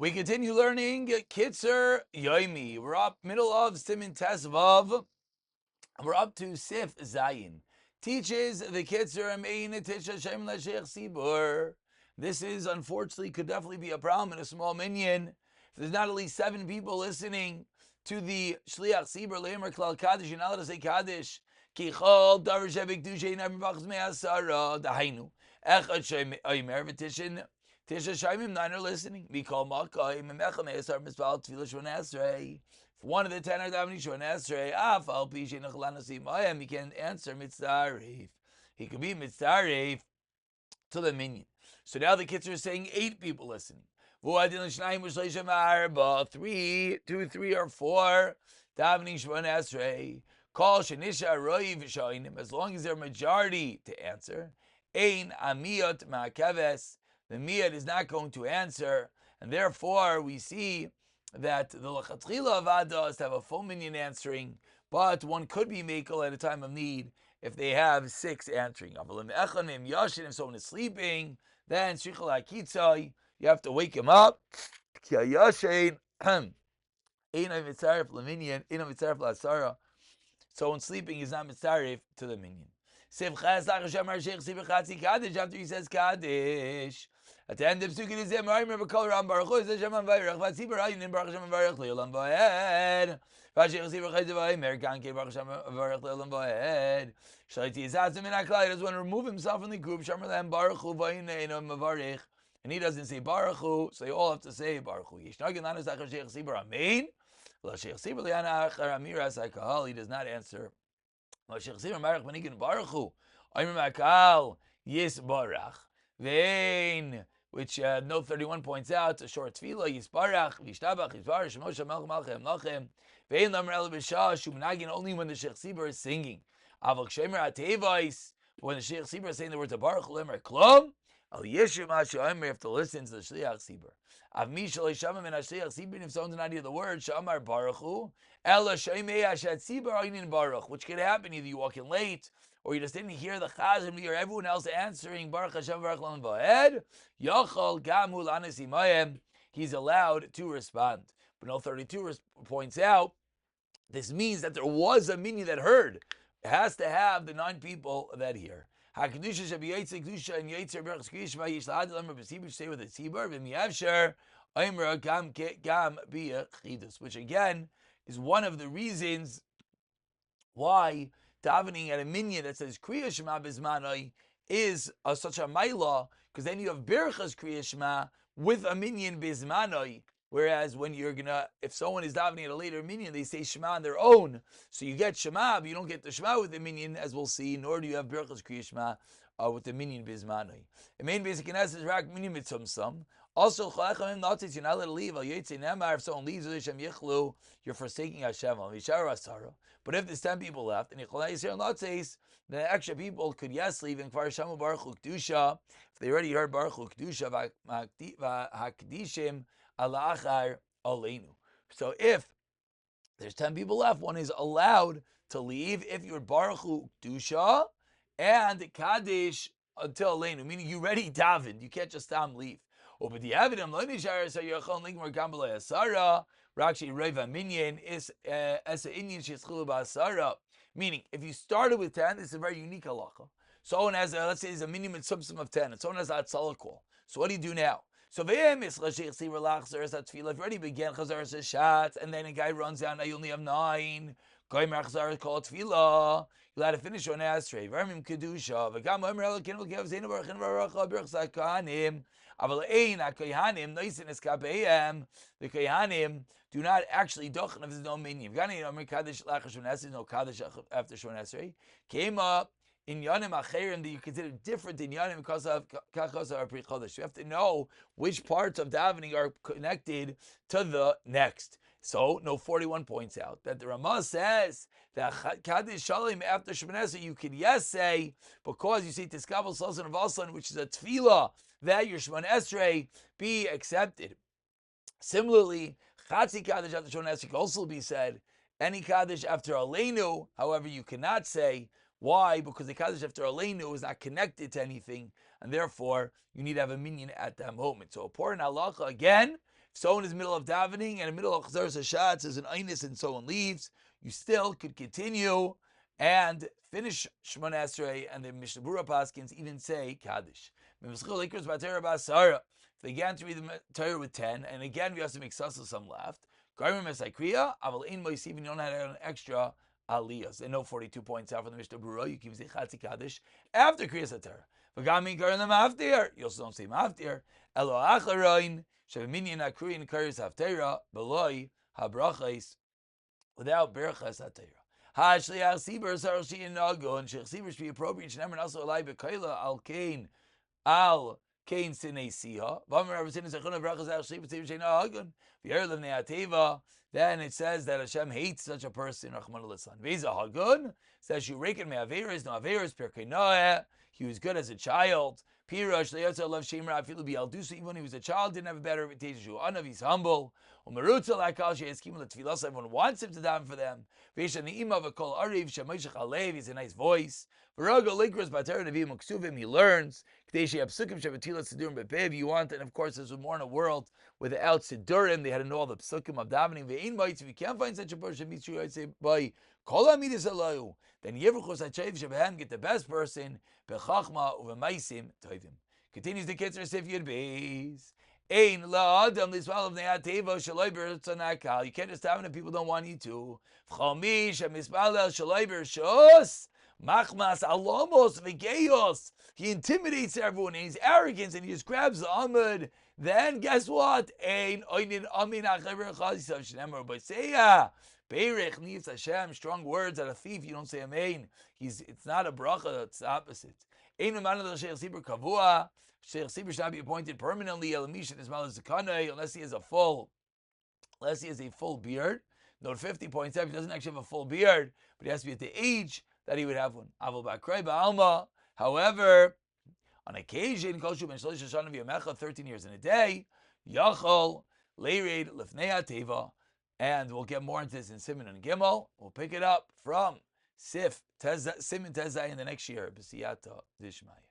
We continue learning Kitzur Yomi. We're up middle of Simin Tesvav. We're up to Sif Zayin. Teaches the Kitzur Amein Tisha Shem Lashech Sibur. This is unfortunately could definitely be a problem in a small minyan. If there's not at least 7 people listening to the Shliach Sibur Leimer Klal Kaddish, you're not allowed to say Kaddish. Kichol Davar Shebik Dushay Nabim Bachs Me'asara Dahainu. Echad Shem Oimer V'Tishin Tisha Shaimim 9 are listening. Mikol Makay Memechem Esar Mispal Tefillah Shon Esrei. If one of the 10 are davening Shon Esrei, Af Al Pi Shein Achlan Nasim Mayim, he can answer Mitzaref. He could be Mitzaref to the minyan. So now the Kitzur is saying 8 people listening. 3, 2, 3, or 4 davening Shon Esrei. Call Shenisha Roiv Shainim, as long as they're majority to answer. Ein Amiyot Ma'akeves. The miyad is not going to answer, and therefore we see that the lachatchila of Ada is to have a full minyan answering, but one could be mekel at a time of need if they have 6 answering. If someone is sleeping, then you have to wake him up. Someone sleeping is not mitzaref to the minyan. After he says Kaddish, at the end of Sukkot is there. Remember, Kol Ram Baruch Hu is Hashem Vayrach. Vatzibur Ayin Baruch Hashem Vayrach Le'olam Va'ed. Vashich Zibur Chayz Va'Imer Kanke Baruch Hashem Vayrach Le'olam Va'ed. Shaliti Yizatzim Min HaKlal. He doesn't want to remove himself from the group. Shamar Lehem Baruch Hu Va'yin Eino Mavarich. And he doesn't say Baruch Hu, so they all have to say Baruch Hu. Yishnagin Lanu Zachar Sheikh Zibur Amen. L'Sheikh Zibur Liana Achar Amiras HaKahal. He does not answer. L'Sheikh Zibur Marach Benigin Baruch Hu. Omer Makal Yisbarach. Vein, which note 31 points out, a short tefillah, Yisbarach, Vishtabach, Yisbarach, Shemosha, Melch, Malchem, Melchem, Vein, Lamer, El, Bishah, Shumnagin, only when the Sheikh Sibur is singing. Avok Shemer, Atevais, when the Sheikh Sibur is saying the words of Baruch, Lemer, Klom, Al Yeshu, Mashu, Omer, you have to listen to the Shliach Sibur. Av Mishal, Shamam, and Shliach Sibur, if someone did not hear the word, Shamar, Baruch Hu, Ela, Shemei, Hashatz Sibur, Ainin, Baruch, which could happen, either you walk in late, or you just didn't hear the Chazim or everyone else answering Baruch Hashem Baruch Lam Va'ed, Yachal Gamul Anasimayim, he's allowed to respond. But no 32 points out, this means that there was a minyan that heard. It has to have the 9 people that hear. HaKaddish Shabiyatzik Dusha and Yetzer Baruch Skrishma Yishlad Lamar B'Sibur, stay with the Tzibur, V'miyavsher, Oimra Gam B'Yachidus, which again is one of the reasons why davening at a minyan that says Kriya Shema Bizmanai is such a maila, because then you have Birchas Kriya Shema with a minyan Bizmanai. Whereas when you're gonna, if someone is davening at a later minyan, they say Shema on their own. So you get Shema, but you don't get the Shema with the minyan, as we'll see, nor do you have Birchas Kriya Shema with the minyan Bizmanai. The main basic knesset is Rak minyan mitzumsum. Also, you're not allowed to leave. If someone leaves, you're forsaking Hashem. But if there's 10 people left, and then the extra people could leave. And if they already heard Baruch Hu Kedusha, so if there's 10 people left, one is allowed to leave if you're Baruch Hu Kedusha and Kaddish until Aleinu, meaning you already davened. You can't just stop leave. But the evidence, meaning if you started with 10, it's a very unique halacha. Someone has, let's say, there's a minimum subsum of 10, and someone has a tzala call. So what do you do now? So if you already began Chazaras HaShatz, and then a guy runs out, now you only have 9. You'll have to finish on Asrei. Vermim Kedusha. V'gam Omer Elokin V'kev Zeinu Baruch Baruch Baruch Zakanim. Aval Ein HaKohanim Noisin Eskapeim. The Kohanim do not actually dochen if there's no minyan. V'gani Omer Kaddish Lachar Shon Esrei. No Kaddish after Shon Esrei. Came up in Yanim Acherim that you consider different in Yanim because of Kachos Pri Chodesh. You have to know which parts of davening are connected to the next. So, no 41 points out that the Ramah says that Kaddish Shalim after Shemoneh Esrei you could say because you say Tiskabel Salsan of Alsan, which is a tefillah that your Shemoneh Esrei be accepted. Similarly, Chatzi Kaddish after Shemoneh Esrei could also be said. Any Kaddish after Aleinu, however, you cannot say. Why? Because the Kaddish after Aleinu is not connected to anything, and therefore you need to have a minyan at that moment. So, important halacha again. If someone is in the middle of davening and in the middle of Chazaras HaShatz is an einus and someone leaves, you still could continue and finish Shemona Esrei, and the Mishnah Berurah Paskins even say Kaddish. If they began to read the Torah with 10, and again we have to make some left. You don't have an extra aliyahs. They know 42 points out from the Mishnah Berurah. You can say Chatzi Kaddish after Kriyas HaTorah. V'gam in the Maftir. You also don't say Maftir. Elo acharoin she'minyan akruyin Kriyas HaTorah beloi habrachos without berachas HaTorah. Ha'shliach siber sarach she'in nagon she'ch siber should be appropriate. She'nemer also alai b'koila al kain sinei siha. V'amar Rav Sinai zechuna berachas al shliach siber she'in nagon. V'yer levnei ateva. Then it says that Hashem hates such a person. Rachmana litzlan. V'eza hagun says you reckon me averos no averos perkei noah. He was good as a child. Pirush leyotza love shemra afilu bi'aldusa. Even when he was a child, didn't have a better reputation. Shu anav, he's humble. Umerutza lakal she'eskim letfilas. Everyone wants him to daven for them. V'yesha ne'ima v'kol ariv she'moishach alev. He's a nice voice. V'rago likros b'atera nevim uksuvim. He learns. K'dei she'apsukim she'vetilas sedurim bepev. You want, and of course, this was more in a world without sedurim. They had to know all the psukim of davening. Ve'in mites. If you can't find such a person, meets you, I'd say by kol amidas alayu. Then Yevruchos HaChayv Shebehem, get the best person, Bechachma Uvemaisim Tovim. Continues the Kitzur Sif Yud Beis. Ein la'adam l'ismal b'nei ha'teva shaloi b'rtzon ha'kal. You can't just daven if people don't want you to. V'chomi she'mispalel shaloi b'rshos machmas alomos v'geyos. He intimidates everyone and he's arrogant and he just grabs the amud. Then guess what? Ein oinin amin ha'chaver chazisav shnemer b'seya. Beirech needs Hashem, strong words. At a thief, you don't say amen. It's not a bracha, it's the opposite. Ein u'man of the Sheikh Sibur kavua. Sheikh Sibur should not be appointed permanently. Elamishin is mal zakanai unless he has a full beard. Note 50 points out, he doesn't actually have a full beard, but he has to be at the age that he would have one. Avol ba'krei ba'alma. However, on occasion, kol shu ben shlosh shana v'yamecha, 13 years in a day, yachol leirid lefnei ha'teva. And we'll get more into this in Siman and Gimel. We'll pick it up from Siman Tezai in the next year. B'siyata Dishmaya.